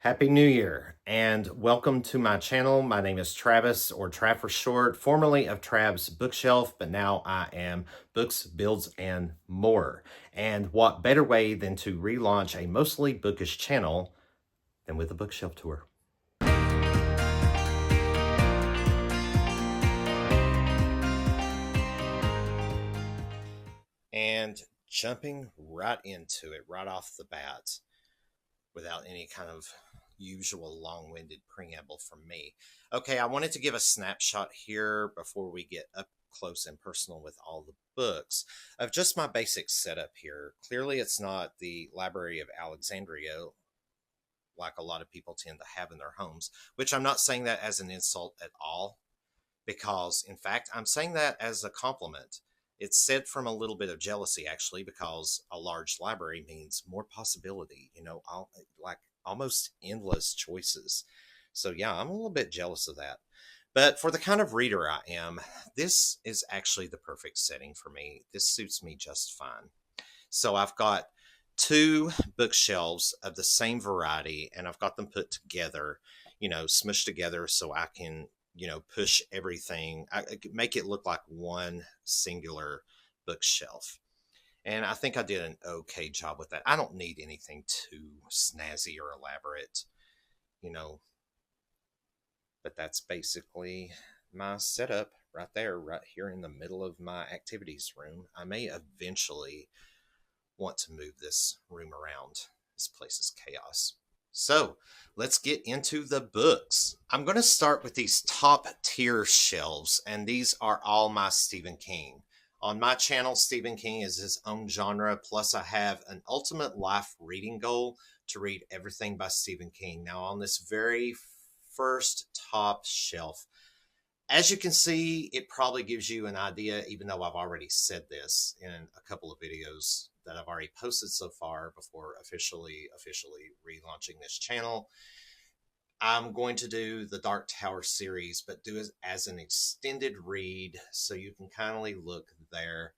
Happy New Year and welcome to my channel. My name is Travis, or Trav for short, formerly of Trav's Bookshelf, but now I am Books, Builds, and More. And what better way than to relaunch a mostly bookish channel than with a bookshelf tour? And jumping right into it, right off the bat, without any kind of usual long-winded preamble from me. Okay, I wanted to give a snapshot here before we get up close and personal with all the books of just my basic setup here. Clearly, it's not the Library of Alexandria like a lot of people tend to have in their homes, which I'm not saying that as an insult at all, because in fact, I'm saying that as a compliment. It's said from a little bit of jealousy, actually, because a large library means more possibility, like almost endless choices. So, yeah, I'm a little bit jealous of that. But for the kind of reader I am, this is actually the perfect setting for me. This suits me just fine. So, I've got two bookshelves of the same variety, and I've got them put together, smushed together so I can push everything, make it look like one singular bookshelf. And I think I did an okay job with that. I don't need anything too snazzy or elaborate, you know, but that's basically my setup right there, right here in the middle of my activities room. I may eventually want to move this room around. This place is chaos. So let's get into the books. I'm going to start with these top tier shelves, and these are all my Stephen King. On my channel, Stephen King is his own genre, plus I have an ultimate life reading goal to read everything by Stephen King. Now, on this very first top shelf, as you can see, it probably gives you an idea, even though I've already said this in a couple of videos that I've already posted so far before officially relaunching this channel. I'm going to do the Dark Tower series, but do it as an extended read so you can kindly look there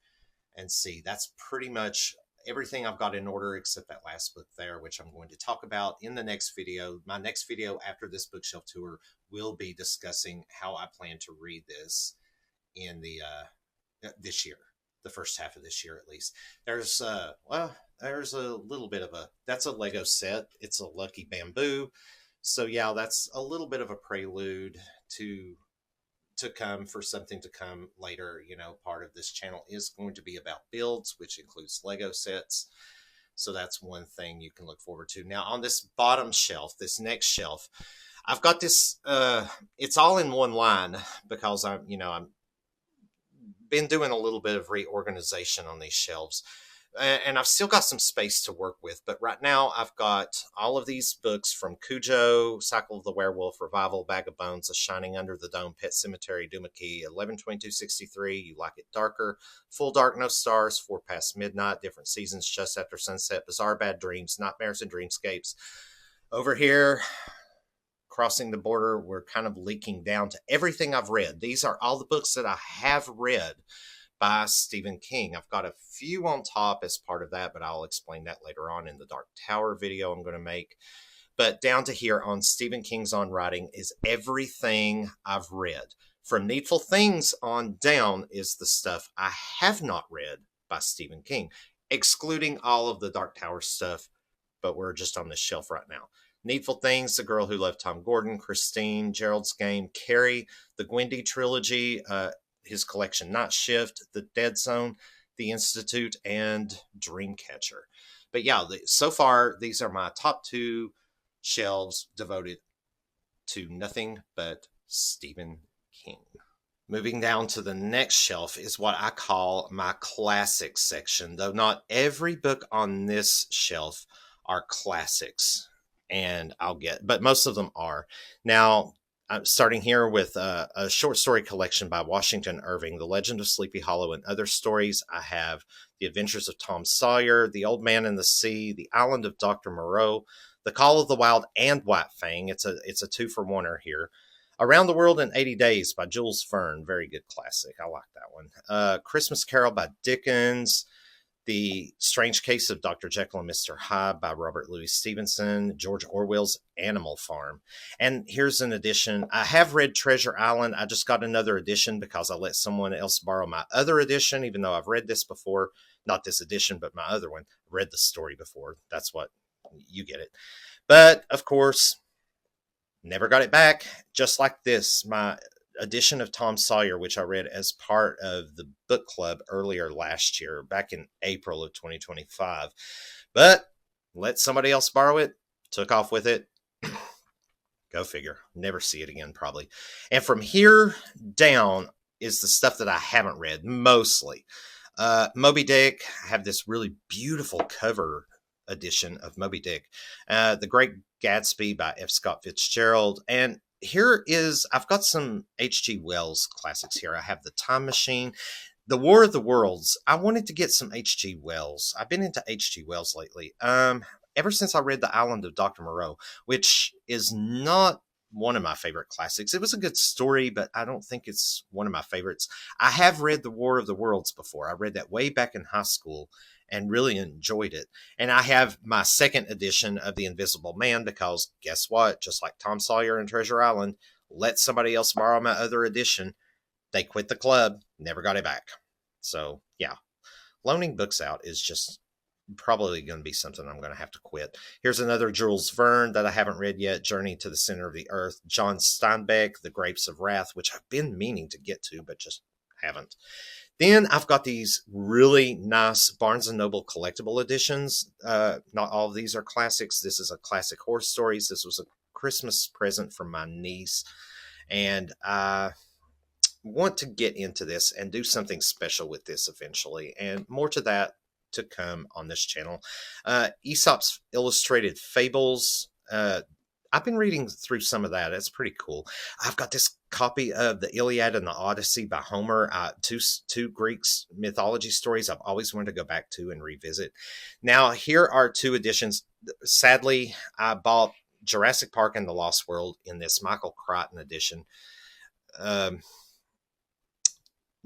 and see. That's pretty much everything I've got in order except that last book there, which I'm going to talk about in the next video. My next video after this bookshelf tour will be discussing how I plan to read this in the this year, the first half of this year at least. There's there's a little bit of that's a Lego set. It's a Lucky Bamboo. So yeah, that's a little bit of a prelude to come for something to come later. Part of this channel is going to be about builds, which includes Lego sets. So that's one thing you can look forward to. Now on this bottom shelf, this next shelf, I've got this, it's all in one line because I'm been doing a little bit of reorganization on these shelves. And I've still got some space to work with, but right now I've got all of these books from Cujo, Cycle of the Werewolf, Revival, Bag of Bones, A Shining Under the Dome, Pet Cemetery, Doohickey, 11/22/63, You Like It Darker, Full Dark, No Stars, 4 Past Midnight, Different Seasons, Just After Sunset, Bizarre Bad Dreams, Nightmares and Dreamscapes. Over here, crossing the border, we're kind of leaking down to everything I've read. These are all the books that I have read by Stephen King. I've got a few on top as part of that, but I'll explain that later on in the Dark Tower video I'm going to make. But down to here on Stephen King's On Writing is everything I've read. From Needful Things on down is the stuff I have not read by Stephen King, excluding all of the Dark Tower stuff, but we're just on this shelf right now. Needful Things, The Girl Who Loved Tom Gordon, Christine, Gerald's Game, Carrie, the Gwendy trilogy, his collection Night Shift, The Dead Zone, The Institute, and Dreamcatcher. But yeah, so far, these are my top two shelves devoted to nothing but Stephen King. Moving down to the next shelf is what I call my classics section, though not every book on this shelf are classics, but most of them are. Now, I'm starting here with a short story collection by Washington Irving, The Legend of Sleepy Hollow and Other Stories. I have The Adventures of Tom Sawyer, The Old Man and the Sea, The Island of Dr. Moreau, The Call of the Wild, and White Fang. It's a two-for-oneer here. Around the World in 80 Days by Jules Verne. Very good classic. I like that one. Christmas Carol by Dickens. The Strange Case of Dr. Jekyll and Mr. Hyde by Robert Louis Stevenson, George Orwell's Animal Farm. And here's an edition. I have read Treasure Island. I just got another edition because I let someone else borrow my other edition, even though I've read this before. Not this edition, but my other one. I read the story before. That's what you get it. But of course, never got it back. Just like this, my edition of Tom Sawyer, which I read as part of the book club earlier last year, back in April of 2025. But let somebody else borrow it, took off with it. Go figure. Never see it again, probably. And from here down is the stuff that I haven't read, mostly. Moby Dick, I have this really beautiful cover edition of Moby Dick. The Great Gatsby by F. Scott Fitzgerald. And here is, I've got some H.G. Wells classics here. I have The Time Machine, The War of the Worlds. I wanted to get some H.G. Wells. I've been into H.G. Wells lately. Ever since I read The Island of Dr. Moreau, which is not one of my favorite classics. It was a good story, but I don't think it's one of my favorites. I have read The War of the Worlds before. I read that way back in high school and really enjoyed it. And I have my second edition of The Invisible Man because guess what? Just like Tom Sawyer and Treasure Island, let somebody else borrow my other edition. They quit the club, never got it back. So yeah, loaning books out is just probably going to be something I'm going to have to quit. Here's another Jules Verne that I haven't read yet, Journey to the Center of the Earth. John Steinbeck, The Grapes of Wrath, which I've been meaning to get to, but just haven't. Then I've got these really nice Barnes & Noble collectible editions. Not all of these are classics. This is a classic horror stories. This was a Christmas present from my niece. And I want to get into this and do something special with this eventually. And more to that to come on this channel. Aesop's Illustrated Fables. I've been reading through some of that. It's pretty cool. I've got this copy of the Iliad and the Odyssey by Homer, two Greek mythology stories I've always wanted to go back to and revisit. Now, here are two editions. Sadly, I bought Jurassic Park and the Lost World in this Michael Crichton edition.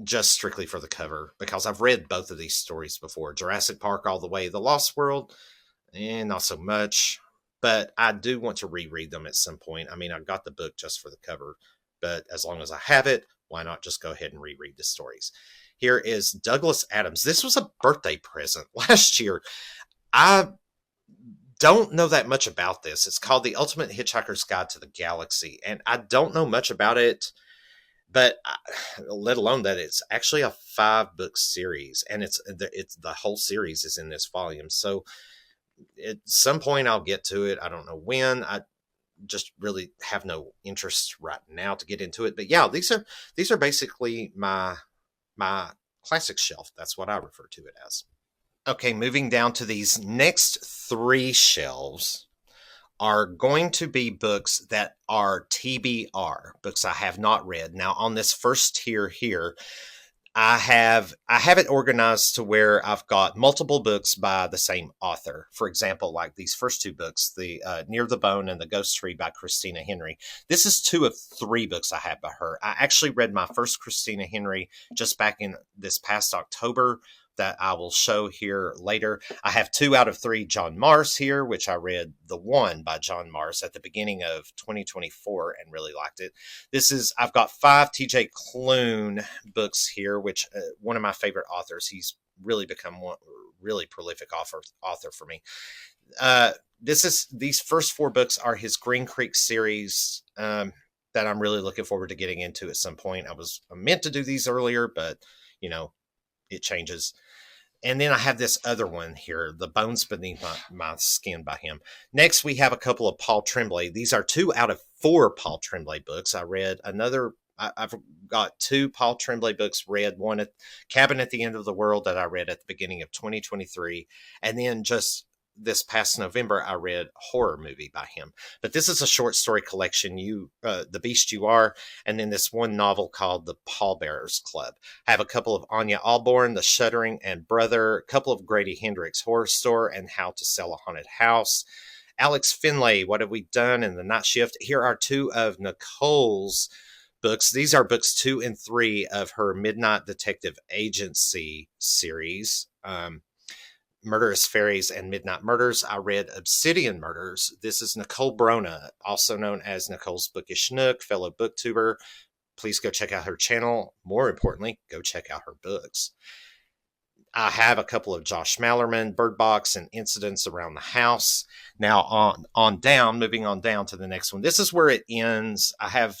Just strictly for the cover, because I've read both of these stories before. Jurassic Park all the way, The Lost World, and not so much. But I do want to reread them at some point. I mean, I got the book just for the cover, but as long as I have it, why not just go ahead and reread the stories? Here is Douglas Adams. This was a birthday present last year. I don't know that much about this. It's called The Ultimate Hitchhiker's Guide to the Galaxy, and I don't know much about it. But let alone that it's actually a 5-book series, and it's the whole series is in this volume. So at some point I'll get to it. I don't know when. I just really have no interest right now to get into it. But yeah, these are basically my classic shelf. That's what I refer to it as. Okay, moving down to these next 3 shelves are going to be books that are TBR, books I have not read. Now, on this first tier here, I have it organized to where I've got multiple books by the same author. For example, like these first 2 books, the Near the Bone and The Ghost Tree by Christina Henry. This is 2 of 3 books I have by her. I actually read my first Christina Henry just back in this past October, that I will show here later. I have 2 out of 3 John Marrs here, which I read The One by John Marrs at the beginning of 2024 and really liked it. I've got 5 TJ Klune books here, which one of my favorite authors. He's really become one really prolific author for me. These first 4 books are his Green Creek series that I'm really looking forward to getting into at some point. I meant to do these earlier, but it changes. And then I have this other one here, The Bones Beneath My Skin by him. Next, we have a couple of Paul Tremblay. These are 2 out of 4 Paul Tremblay books. I've got 2 Paul Tremblay books read, one at Cabin at the End of the World that I read at the beginning of 2023. And then just this past November, I read Horror Movie by him. But this is a short story collection, The Beast You Are, and then this one novel called The Pallbearers Club. I have a couple of Anya Alborn, The Shuddering and Brother, a couple of Grady Hendrix Horror Store and How to Sell a Haunted House. Alex Finlay, What Have We Done in the Night Shift? Here are 2 of Nicole's books. These are books 2 and 3 of her Midnight Detective Agency series. Murderous Fairies and Midnight Murders. I read Obsidian Murders. This is Nicole Brona, also known as Nicole's Bookish Nook, fellow booktuber. Please go check out her channel. More importantly, go check out her books. I have a couple of Josh Mallerman, Bird Box, and Incidents Around the House. Now moving on down to the next one. This is where it ends. I have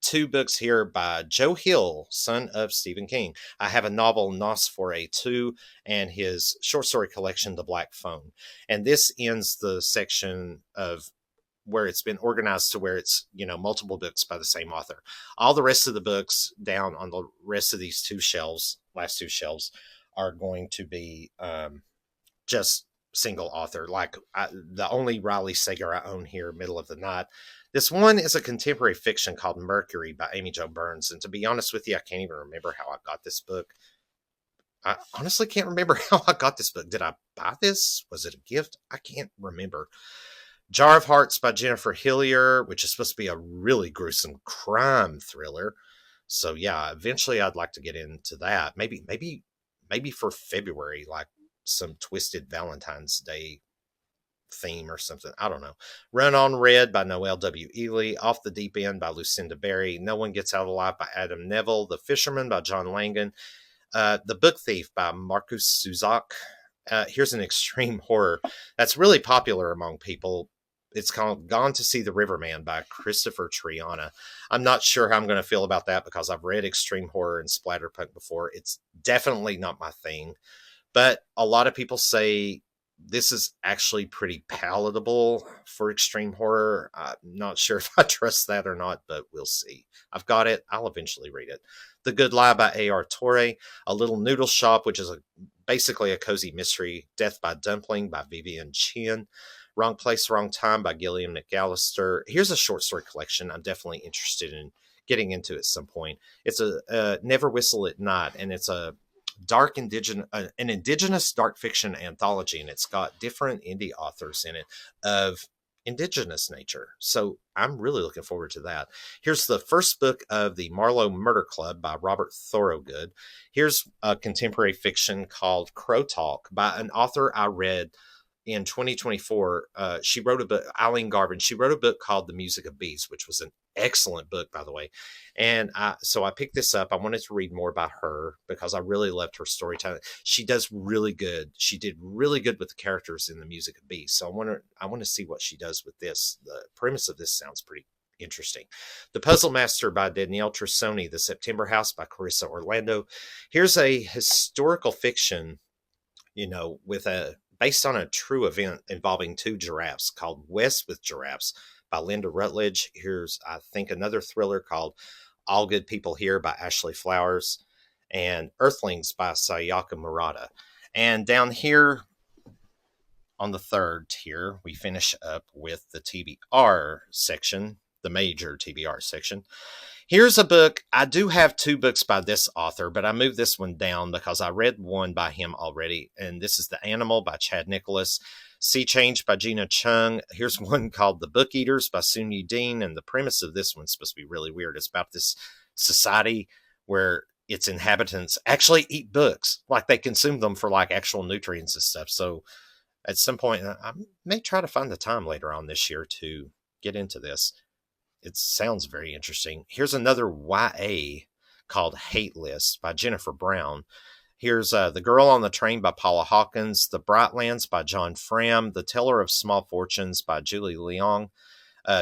2 books here by Joe Hill, son of Stephen King. I have a novel, Nos for a 2, and his short story collection, The Black Phone. And this ends the section of where it's been organized to where it's, multiple books by the same author. All the rest of the books down on the rest of these last two shelves, are going to be just single author. Like the only Riley Sager I own here, Middle of the Night. This one is a contemporary fiction called Mercury by Amy Jo Burns. And to be honest with you, I can't even remember how I got this book. I honestly can't remember how I got this book. Did I buy this? Was it a gift? I can't remember. Jar of Hearts by Jennifer Hillier, which is supposed to be a really gruesome crime thriller. So yeah, eventually I'd like to get into that. Maybe for February, like some twisted Valentine's Day theme or something. I don't know. Run on Red by Noelle W. Ely. Off the Deep End by Lucinda Berry. No One Gets Out Alive by Adam Neville. The Fisherman by John Langan. The Book Thief by Marcus Suzak. Here's an extreme horror that's really popular among people. It's called Gone to See the Riverman by Christopher Triana. I'm not sure how I'm going to feel about that because I've read extreme horror and splatterpunk before. It's definitely not my thing. But a lot of people say this is actually pretty palatable for extreme horror. I'm not sure if I trust that or not, but we'll see. I've got it. I'll eventually read it. The Good Lie by A.R. Torre. A Little Noodle Shop, which is basically a cozy mystery. Death by Dumpling by Vivian Chien. Wrong Place, Wrong Time by Gilliam McAllister. Here's a short story collection I'm definitely interested in getting into at some point. It's a Never Whistle at Night, and it's a an indigenous dark fiction anthology, and it's got different indie authors in it of indigenous nature. So I'm really looking forward to that. Here's the first book of the Marlowe Murder Club by Robert Thorogood. Here's a contemporary fiction called Crow Talk by an author I read in 2024. She wrote a book, Eileen Garvin. She wrote a book called The Music of Bees, which was an excellent book, by the way. And so I picked this up. I wanted to read more by her because I really loved her storytelling. She does really good. She did really good with the characters in The Music of Bees. So I want to see what she does with this. The premise of this sounds pretty interesting. The Puzzle Master by Danielle Trussoni. The September House by Carissa Orlando. Here's a historical fiction, based on a true event involving 2 giraffes called West with Giraffes by Linda Rutledge. Here's, I think, another thriller called All Good People Here by Ashley Flowers, and Earthlings by Sayaka Murata. And down here on the third tier, we finish up with the TBR section, the major TBR section. Here's a book. I do have 2 books by this author, but I moved this one down because I read one by him already. And this is The Animal by Chad Nicholas. Sea Change by Gina Chung. Here's one called The Book Eaters by Sunyi Dean. And the premise of this one's supposed to be really weird. It's about this society where its inhabitants actually eat books. Like they consume them for like actual nutrients and stuff. So at some point, I may try to find the time later on this year to get into this. It sounds very interesting. Here's another YA called Hate List by Jennifer Brown. Here's The Girl on the Train by Paula Hawkins. The Brightlands by John Fram. The Teller of Small Fortunes by Julie Leong.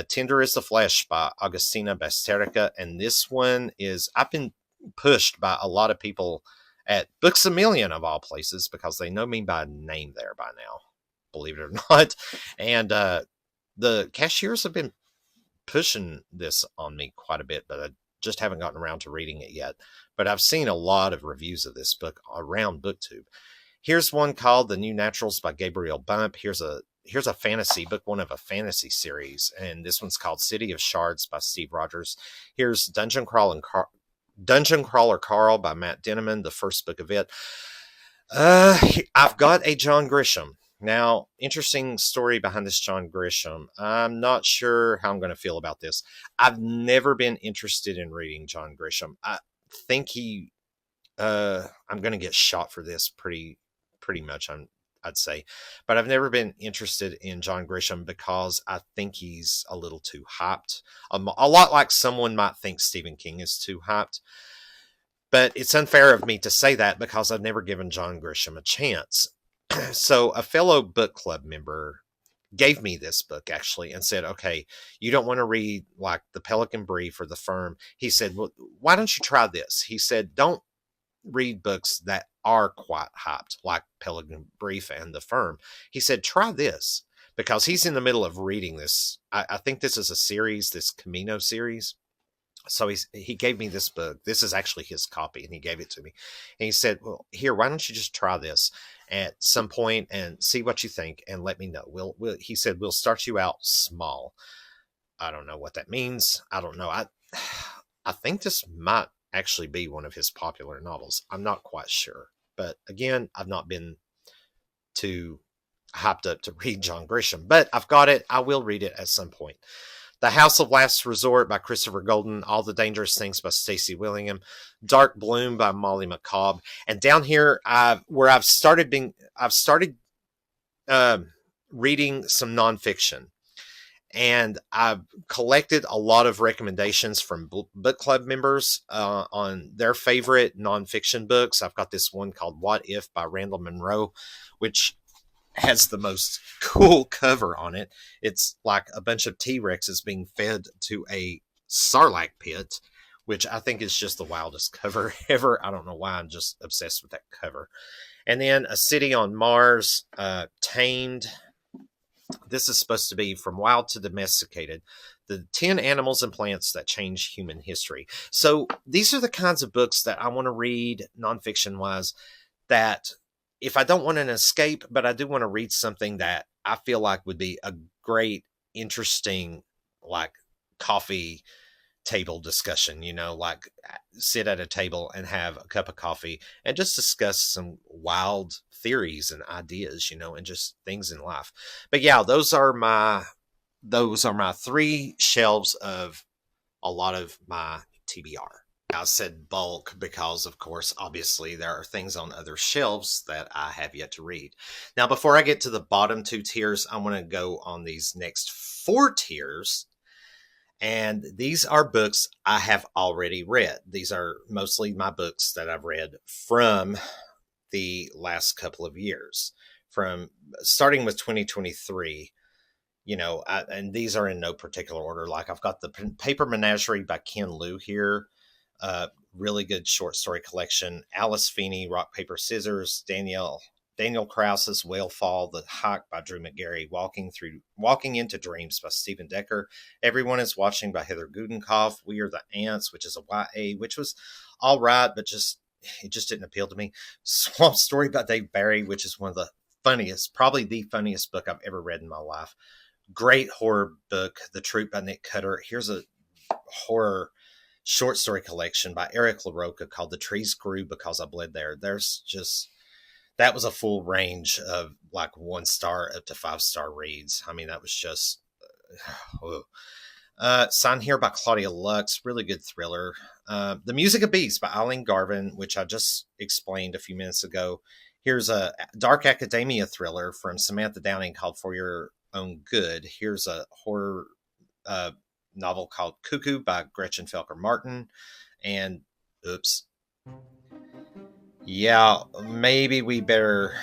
Tender is the Flesh by Augustina Basterica. And this one is, I've been pushed by a lot of people at Books A Million of all places because they know me by name there by now, believe it or not. And the cashiers have been pushing this on me quite a bit, but I just haven't gotten around to reading it yet. But I've seen a lot of reviews of this book around BookTube. Here's one called The New Naturals by Gabriel Bump. Here's a fantasy book, one of a fantasy series, and this one's called City of Shards by Steve Rogers. Here's Dungeon Crawler Carl by Matt Denneman, the first book of it. I've got a John Grisham. Now, interesting story behind this John Grisham. I'm not sure how I'm going to feel about this. I've never been interested in reading John Grisham. I think I'm going to get shot for this pretty much. I I'd say. But I've never been interested in John Grisham because I think he's a little too hyped. A lot like someone might think Stephen King is too hyped. But it's unfair of me to say that because I've never given John Grisham a chance. So a fellow book club member gave me this book actually and said, okay, you don't want to read like The Pelican Brief or The Firm. He said, well, why don't you try this? He said, don't read books that are quite hyped like Pelican Brief and The Firm. He said, try this, because he's in the middle of reading this. I think this is a series, this Camino series. So he gave me this book. This is actually his copy, and he gave it to me. And he said, well, here, why don't you just try this at some point and see what you think and let me know. He said, we'll start you out small. I don't know what that means. I don't know. I think this might actually be one of his popular novels. I'm not quite sure. But again, I've not been too hyped up to read John Grisham, but I've got it. I will read it at some point. The House of Last Resort by Christopher Golden, All the Dangerous Things by Stacey Willingham, Dark Bloom by Molly McCobb, and down here I've started reading some nonfiction, and I've collected a lot of recommendations from book club members on their favorite nonfiction books. I've got this one called What If by Randall Munroe, which has the most cool cover on it. It's like a bunch of T-Rexes being fed to a sarlacc pit, which I think is just the wildest cover ever. I don't know why, I'm just obsessed with that cover. And then A City on Mars, Tamed. This is supposed to be From Wild to Domesticated, the 10 animals and plants that change human history. So these are the kinds of books that I want to read nonfiction-wise, that if I don't want an escape, but I do want to read something that I feel like would be a great, interesting, like coffee table discussion, like sit at a table and have a cup of coffee and just discuss some wild theories and ideas, and just things in life. But yeah, those are my 3 shelves of a lot of my TBR. I said bulk because, of course, obviously there are things on other shelves that I have yet to read. Now, before I get to the bottom 2 tiers, I want to go on these next 4 tiers. And these are books I have already read. These are mostly my books that I've read from the last couple of years, from starting with 2023. And these are in no particular order. Like I've got the Paper Menagerie by Ken Liu here. Really good short story collection. Alice Feeney, Rock, Paper, Scissors. Daniel Krause's Whale Fall, The Hike by Drew McGarry, Walking into Dreams by Stephen Decker, Everyone is Watching by Heather Gudenkopf, We Are the Ants, which is a YA, which was all right, but it just didn't appeal to me. Swamp Story by Dave Barry, which is one of the funniest, probably the funniest book I've ever read in my life. Great horror book, The Troop by Nick Cutter. Here's a horror short story collection by Eric LaRocca called The Trees Grew Because I Bled There. That was a full range of like 1-star up to 5-star reads. I mean, that was just Sign Here by Claudia Lux, really good thriller. The Music of Bees by Eileen Garvin, which I just explained a few minutes ago. Here's a dark academia thriller from Samantha Downing called For Your Own Good. Here's a horror novel called Cuckoo by Gretchen Felker Martin. And oops. Yeah, maybe we better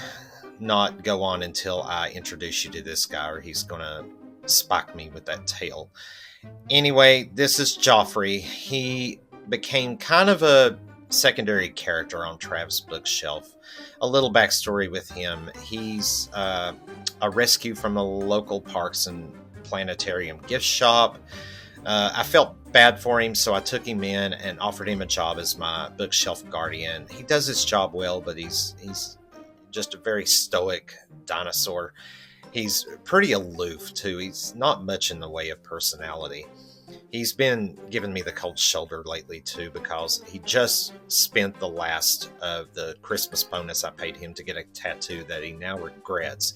not go on until I introduce you to this guy, or he's going to spike me with that tail. Anyway, this is Joffrey. He became kind of a secondary character on Trav's bookshelf. A little backstory with him. He's a rescue from a local parks and planetarium gift shop. I felt bad for him, so I took him in and offered him a job as my bookshelf guardian. He does his job well, but he's just a very stoic dinosaur. He's pretty aloof, too. He's not much in the way of personality. He's been giving me the cold shoulder lately, too, because he just spent the last of the Christmas bonus I paid him to get a tattoo that he now regrets.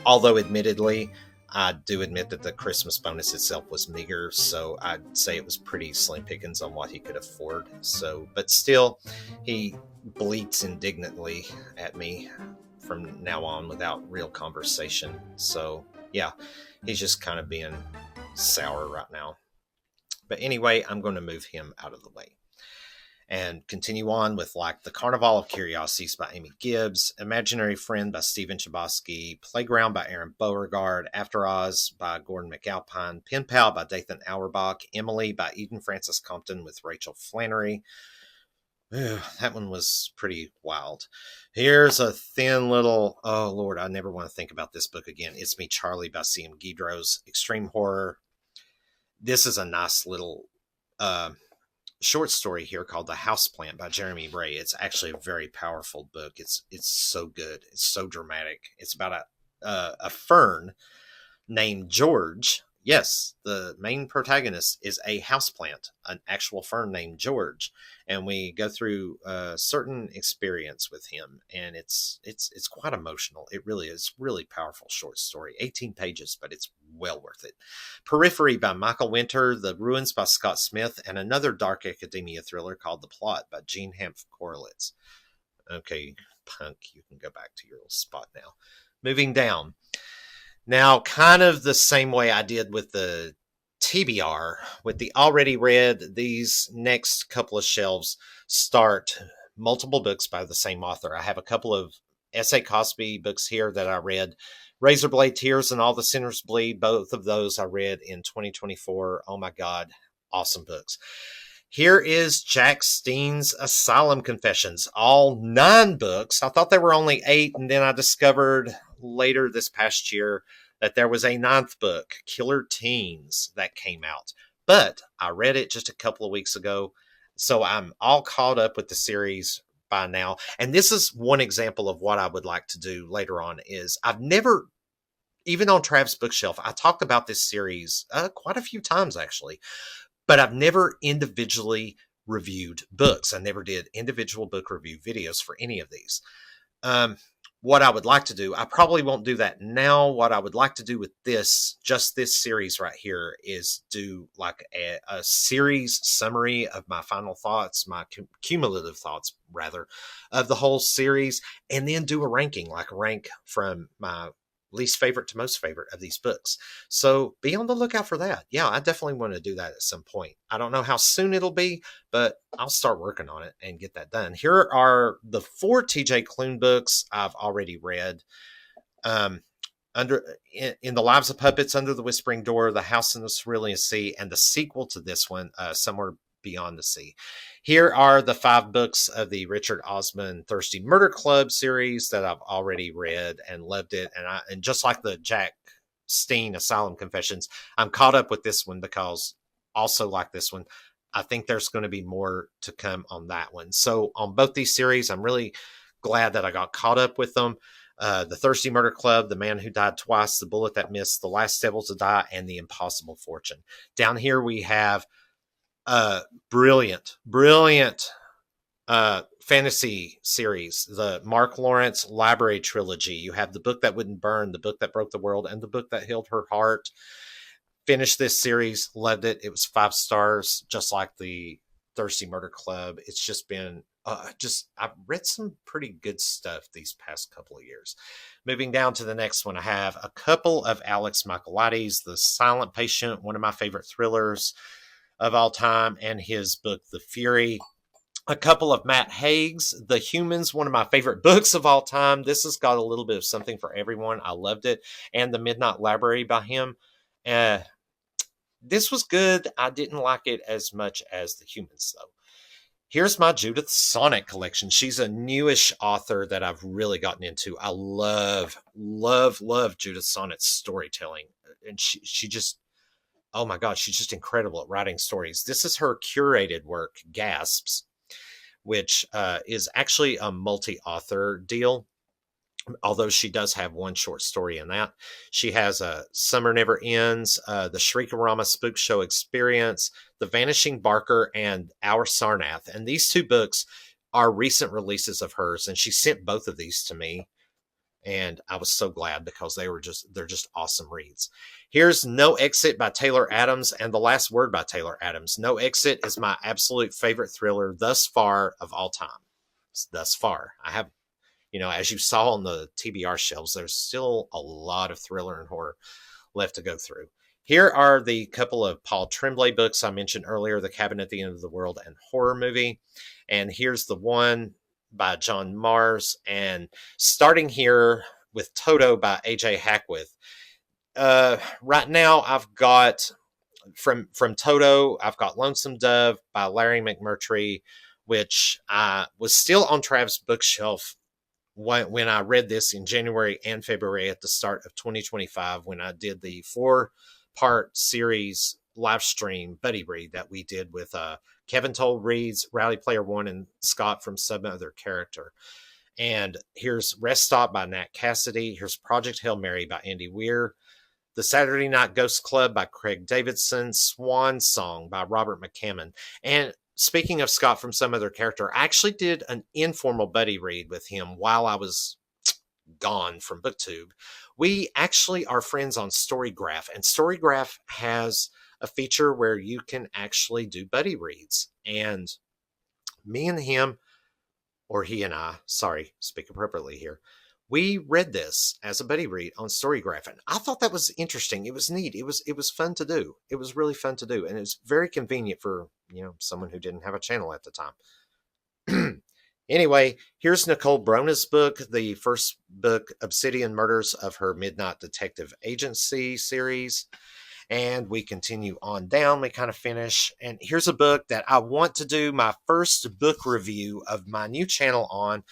Although, admittedly, I do admit that the Christmas bonus itself was meager, so I'd say it was pretty slim pickings on what he could afford. But still, he bleats indignantly at me from now on without real conversation. So yeah, he's just kind of being sour right now. But anyway, I'm going to move him out of the way and continue on with like The Carnival of Curiosities by Amy Gibbs, Imaginary Friend by Stephen Chbosky, Playground by Aaron Beauregard, After Oz by Gordon McAlpine, Pen Pal by Dathan Auerbach, Emily by Eden Francis Compton with Rachel Flannery. That one was pretty wild. Here's a thin little, oh Lord, I never want to think about this book again. It's Me, Charlie by C.M. Guidrose, extreme horror. This is a nice little short story here called The Houseplant by Jeremy Ray. It's actually a very powerful book. It's so good. It's so dramatic. It's about a fern named George. Yes, the main protagonist is a houseplant, an actual fern named George, and we go through a certain experience with him, and it's quite emotional. It really is. Really powerful short story. 18 pages, but it's well worth it. Periphery by Michael Winter, The Ruins by Scott Smith, and another dark academia thriller called The Plot by Gene Hanf Korelitz. Okay, punk, you can go back to your little spot now. Moving down. Now, kind of the same way I did with the TBR, with the already read, these next couple of shelves start multiple books by the same author. I have a couple of S.A. Cosby books here that I read. Razorblade Tears and All the Sinners Bleed, both of those I read in 2024. Oh my God, awesome books. Here is Jack Steen's Asylum Confessions, all 9 books. I thought there were only 8, and then I discovered later this past year that there was a 9th book, Killer Teens, that came out. But I read it just a couple of weeks ago, so I'm all caught up with the series by now. And this is one example of what I would like to do later on is I've never, even on Trav's Bookshelf, I talked about this series quite a few times actually, but I've never individually reviewed books. I never did individual book review videos for any of these. What I would like to do, I probably won't do that now. What I would like to do with this, just this series right here, is do like a series summary of my final thoughts, my cumulative thoughts, rather, of the whole series, and then do a ranking, like rank from my least favorite to most favorite of these books. So be on the lookout for that. Yeah, I definitely want to do that at some point. I don't know how soon it'll be, but I'll start working on it and get that done. Here are the 4 TJ Klune books I've already read. In the Lives of Puppets, Under the Whispering Door, The House in the Cerulean Sea, and the sequel to this one, Somewhere Beyond the Sea. Here are the 5 books of the Richard Osman Thirsty Murder Club series that I've already read and loved it. And just like the Jack Steen Asylum Confessions, I'm caught up with this one because also like this one, I think there's going to be more to come on that one. So on both these series, I'm really glad that I got caught up with them. The Thirsty Murder Club, The Man Who Died Twice, The Bullet That Missed, The Last Devil to Die, and The Impossible Fortune. Down here we have brilliant fantasy series, the Mark Lawrence Library Trilogy. You have The Book That Wouldn't Burn, The Book That Broke the World, and The Book That Healed Her Heart. Finished this series, loved it. It was 5 stars, just like the Thirsty Murder Club. It's just been I've read some pretty good stuff these past couple of years. Moving down to the next one, I have a couple of Alex Michaelides, The Silent Patient, one of my favorite thrillers of all time, and his book, The Fury. A couple of Matt Haig's, The Humans, one of my favorite books of all time. This has got a little bit of something for everyone. I loved it. And The Midnight Library by him. This was good. I didn't like it as much as The Humans, though. Here's my Judith Sonnet collection. She's a newish author that I've really gotten into. I love Judith Sonnet's storytelling. And she just, oh my God, she's just incredible at writing stories. This is her curated work, Gasps, which is actually a multi-author deal, although she does have one short story in that. She has Summer Never Ends, the Shriekarama Spook Show Experience, The Vanishing Barker, and Our Sarnath. And these 2 books are recent releases of hers, and she sent both of these to me. And I was so glad because they're just awesome reads. Here's No Exit by Taylor Adams and The Last Word by Taylor Adams. No Exit is my absolute favorite thriller thus far of all time. Thus far. as you saw on the TBR shelves, there's still a lot of thriller and horror left to go through. Here are the couple of Paul Tremblay books I mentioned earlier, The Cabin at the End of the World and Horror Movie. And here's the one by John Mars. And starting here with Toto by A.J. Hackworth. Right now, I've got from Toto, I've got Lonesome Dove by Larry McMurtry, which was still on Trav's bookshelf when I read this in January and February at the start of 2025, when I did the 4-part series live stream buddy read that we did with Kevin Toll reads Rowdy Player One and Scott from Some Other Character. And here's Rest Stop by Nat Cassidy. Here's Project Hail Mary by Andy Weir. The Saturday Night Ghost Club by Craig Davidson. Swan Song by Robert McCammon. And speaking of Scott from Some Other Character, I actually did an informal buddy read with him while I was gone from BookTube. We actually are friends on Storygraph, and Storygraph has a feature where you can actually do buddy reads. And me and him, or he and I, sorry, speak appropriately here, we read this as a buddy read on Storygraph, and I thought that was interesting. It was neat. It was fun to do. It was really fun to do, and it was very convenient for someone who didn't have a channel at the time. Anyway, here's Nicole Brona's book, the first book, Obsidian Murders, of her Midnight Detective Agency series. And we continue on down. We kind of finish. And here's a book that I want to do my first book review of my new channel on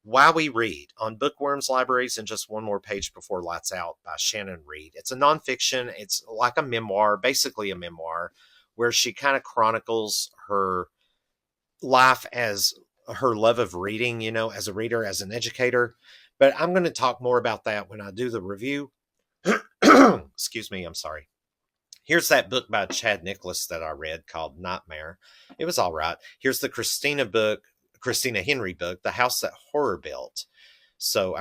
while we read, on Bookworms Libraries and Just One More Page Before Lights Out by Shannon Reed. It's a nonfiction. It's like a memoir, basically a memoir, where she kind of chronicles her life as her love of reading, as a reader, as an educator. But I'm going to talk more about that when I do the review. Excuse me, I'm sorry. Here's that book by Chad Nicholas that I read called Nightmare. It was all right. Here's the Christina Henry book, The House That Horror Built. So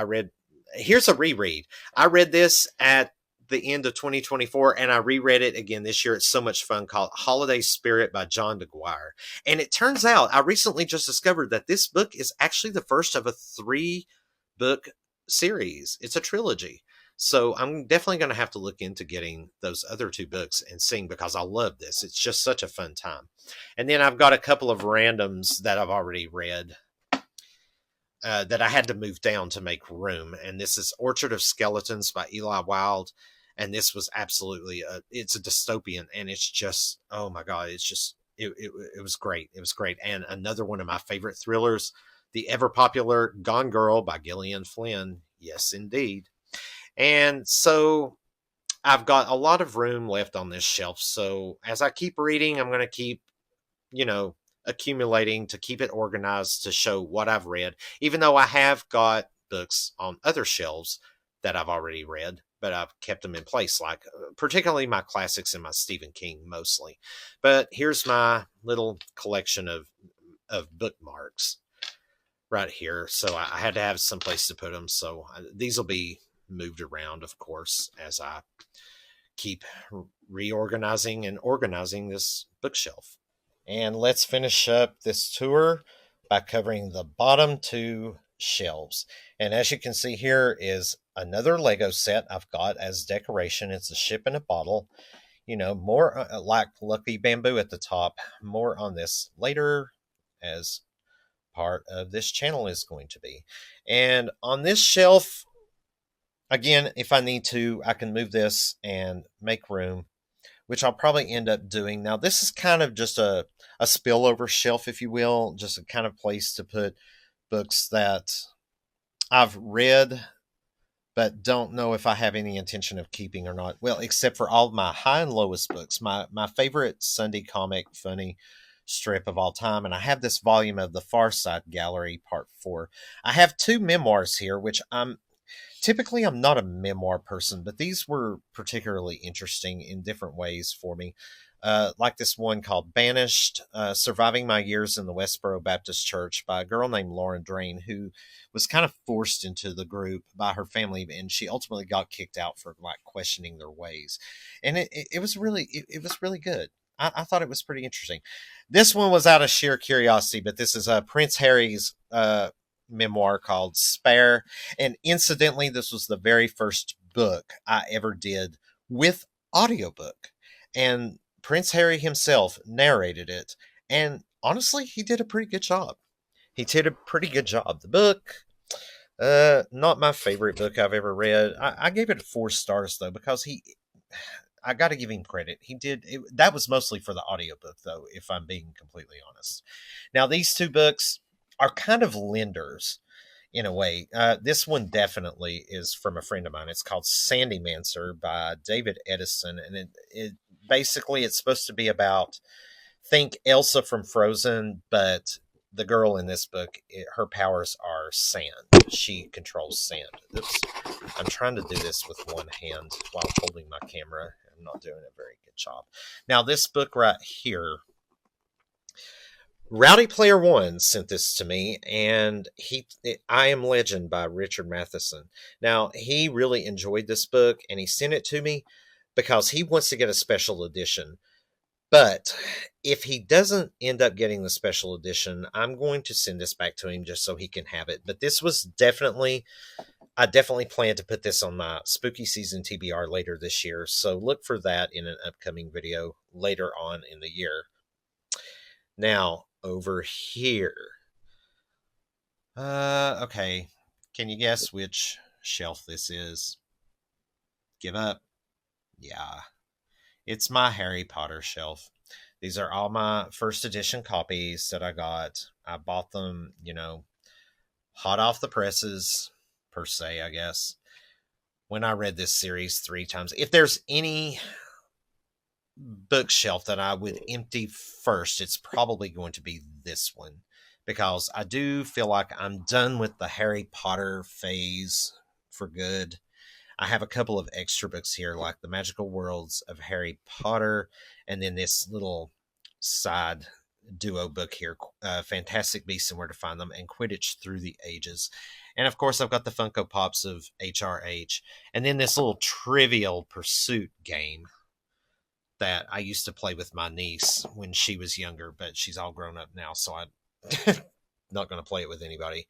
here's a reread. I read this at the end of 2024, and I reread it again this year. It's so much fun, called Holiday Spirit by John DeGuire. And it turns out, I recently just discovered that this book is actually the first of a 3-book series. It's a trilogy. So I'm definitely going to have to look into getting those other 2 books and seeing, because I love this. It's just such a fun time. And then I've got a couple of randoms that I've already read that I had to move down to make room. And this is Orchard of Skeletons by Eli Wilde. And this was absolutely, it's a dystopian, and it's just, oh my God, it's just, it was great. It was great. And another one of my favorite thrillers, the ever popular Gone Girl by Gillian Flynn. Yes, indeed. And so I've got a lot of room left on this shelf. So as I keep reading, I'm going to keep, accumulating to keep it organized, to show what I've read, even though I have got books on other shelves that I've already read, but I've kept them in place, like particularly my classics and my Stephen King mostly. But here's my little collection of bookmarks right here. So I had to have some place to put them. So these will be moved around, of course, as I keep reorganizing and organizing this bookshelf. And let's finish up this tour by covering the bottom 2 shelves. And as you can see, here is another Lego set I've got as decoration. It's a ship in a bottle. More like Lucky Bamboo at the top. More on this later, as part of this channel is going to be. And on this shelf, again, if I need to, I can move this and make room, which I'll probably end up doing. Now, this is kind of just a spillover shelf, if you will, just a kind of place to put books that I've read but don't know if I have any intention of keeping or not. Well, except for all of my high and lowest books, my favorite Sunday comic funny strip of all time. And I have this volume of The Far Side Gallery, Part 4. I have 2 memoirs here, which typically I'm not a memoir person, but these were particularly interesting in different ways for me. Like this one called Banished, Surviving My Years in the Westboro Baptist Church, by a girl named Lauren Drain, who was kind of forced into the group by her family, and she ultimately got kicked out for questioning their ways. And it was really good. I thought it was pretty interesting. This one was out of sheer curiosity, but this is Prince Harry's memoir called Spare. And incidentally, this was the very first book I ever did with audiobook. And Prince Harry himself narrated it. And honestly, he did a pretty good job. He did a pretty good job. The book, not my favorite book I've ever read. I gave it 4 stars though, because I got to give him credit. He did that was mostly for the audiobook though, if I'm being completely honest. Now these two books are kind of lenders in a way. This one definitely is from a friend of mine. It's called Sandymancer by David Edison, and it basically it's supposed to be about, think Elsa from Frozen, but the girl in this book, her powers are sand. She controls sand. Oops. I'm trying to do this with one hand while holding my camera. I'm not doing a very good job. Now, this book right here, Rowdy Player One sent this to me, and I Am Legend by Richard Matheson. Now, he really enjoyed this book, and he sent it to me because he wants to get a special edition. But if he doesn't end up getting the special edition, I'm going to send this back to him just so he can have it. But this was I definitely plan to put this on my spooky season TBR later this year. So look for that in an upcoming video later on in the year. Now, over here. Okay. Can you guess which shelf this is? Give up? Yeah. It's my Harry Potter shelf. These are all my first edition copies that I got. I bought them, hot off the presses, per se, I guess. When I read this series 3 times. If there's any bookshelf that I would empty first, it's probably going to be this one. Because I do feel like I'm done with the Harry Potter phase for good. I have a couple of extra books here, like The Magical Worlds of Harry Potter, and then this little side duo book here, Fantastic Beasts and Where to Find Them, and Quidditch Through the Ages. And of course, I've got the Funko Pops of HRH, and then this little Trivial Pursuit game that I used to play with my niece when she was younger, but she's all grown up now, so I'm not going to play it with anybody.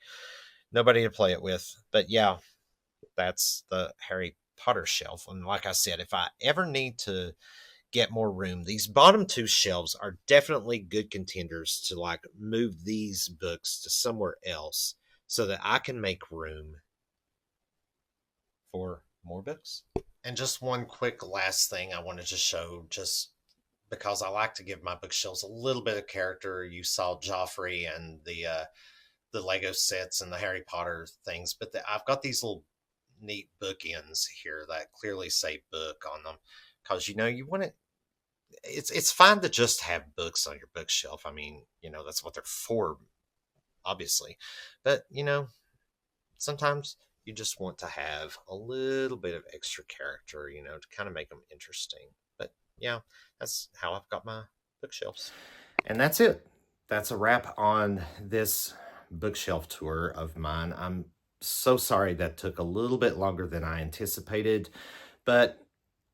Nobody to play it with. But yeah, that's the Harry Potter shelf. And like I said, if I ever need to get more room, these bottom 2 shelves are definitely good contenders to like move these books to somewhere else so that I can make room for more books. And just one quick last thing I wanted to show, just because I like to give my bookshelves a little bit of character. You saw Joffrey and the Lego sets and the Harry Potter things, but I've got these little neat bookends here that clearly say book on them, because you want it. It's fine to just have books on your bookshelf. I mean, that's what they're for, obviously, but sometimes you just want to have a little bit of extra character, to kind of make them interesting. But yeah, that's how I've got my bookshelves. And that's it. That's a wrap on this bookshelf tour of mine. I'm so sorry that took a little bit longer than I anticipated, but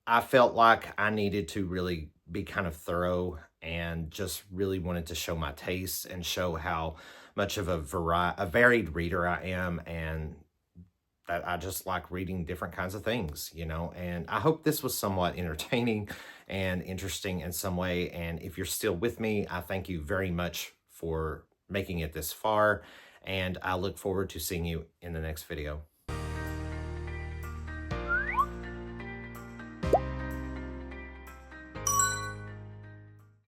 I felt like I needed to really be kind of thorough and just really wanted to show my tastes and show how much of a varied reader I am, and that I just like reading different kinds of things, and I hope this was somewhat entertaining and interesting in some way. And if you're still with me, I thank you very much for making it this far, and I look forward to seeing you in the next video.